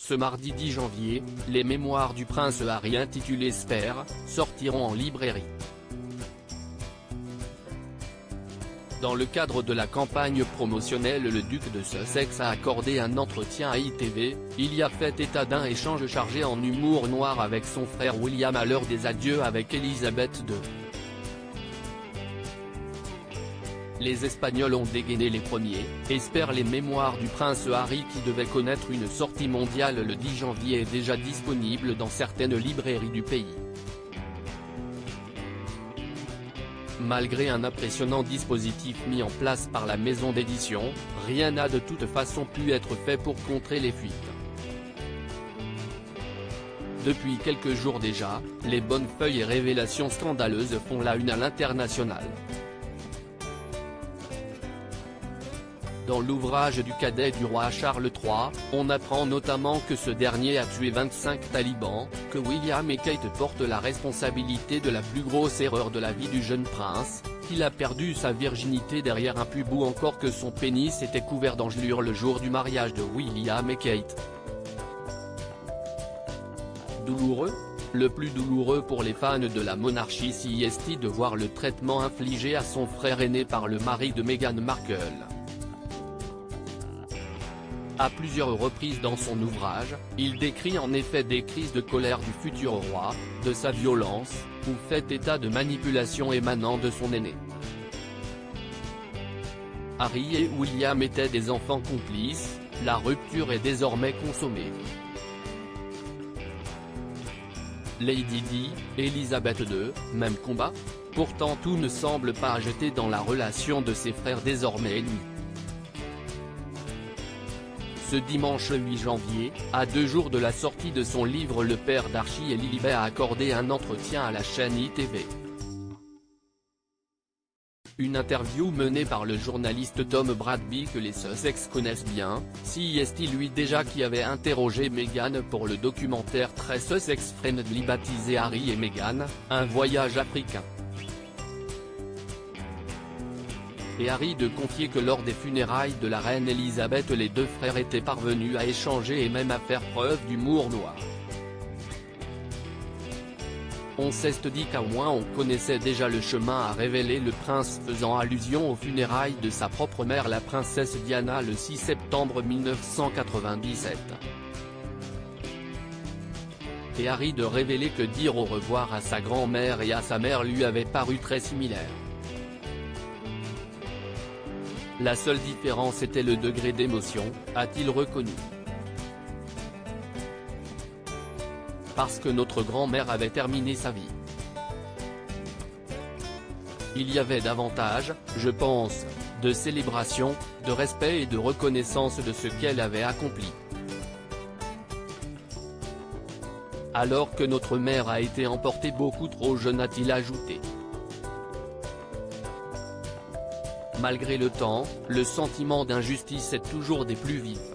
Ce mardi 10 janvier, les mémoires du prince Harry intitulées Spare sortiront en librairie. Dans le cadre de la campagne promotionnelle, le duc de Sussex a accordé un entretien à ITV. Il y a fait état d'un échange chargé en humour noir avec son frère William à l'heure des adieux avec Elisabeth II. Les Espagnols ont dégainé les premiers, espèrent les mémoires du prince Harry qui devait connaître une sortie mondiale le 10 janvier est déjà disponible dans certaines librairies du pays. Malgré un impressionnant dispositif mis en place par la maison d'édition, rien n'a de toute façon pu être fait pour contrer les fuites. Depuis quelques jours déjà, les bonnes feuilles et révélations scandaleuses font la une à l'international. Dans l'ouvrage du cadet du roi Charles III, on apprend notamment que ce dernier a tué 25 talibans, que William et Kate portent la responsabilité de la plus grosse erreur de la vie du jeune prince, qu'il a perdu sa virginité derrière un pub ou encore que son pénis était couvert d'engelures le jour du mariage de William et Kate. Douloureux ? Le plus douloureux pour les fans de la monarchie est de voir le traitement infligé à son frère aîné par le mari de Meghan Markle. À plusieurs reprises dans son ouvrage, il décrit en effet des crises de colère du futur roi, de sa violence, ou fait état de manipulations émanant de son aîné. Harry et William étaient des enfants complices, la rupture est désormais consommée. Lady Di, Elisabeth II, même combat ? Pourtant tout ne semble pas jeter dans la relation de ses frères désormais ennemis. Ce dimanche 8 janvier, à 2 jours de la sortie de son livre, le père d'Archie et Lilibet a accordé un entretien à la chaîne ITV. Une interview menée par le journaliste Tom Bradby que les Sussex connaissent bien, lui déjà qui avait interrogé Meghan pour le documentaire très Sussex Friendly baptisé Harry et Meghan, un voyage africain. Et Harry de confier que lors des funérailles de la reine Elisabeth les deux frères étaient parvenus à échanger et même à faire preuve d'humour noir. On s'est dit qu'à moins on connaissait déjà le chemin à révéler le prince faisant allusion aux funérailles de sa propre mère la princesse Diana le 6 septembre 1997. Et Harry de révéler que dire au revoir à sa grand-mère et à sa mère lui avait paru très similaire. La seule différence était le degré d'émotion, a-t-il reconnu. Parce que notre grand-mère avait terminé sa vie. Il y avait davantage, je pense, de célébration, de respect et de reconnaissance de ce qu'elle avait accompli. Alors que notre mère a été emportée beaucoup trop jeune, a-t-il ajouté. Malgré le temps, le sentiment d'injustice est toujours des plus vifs.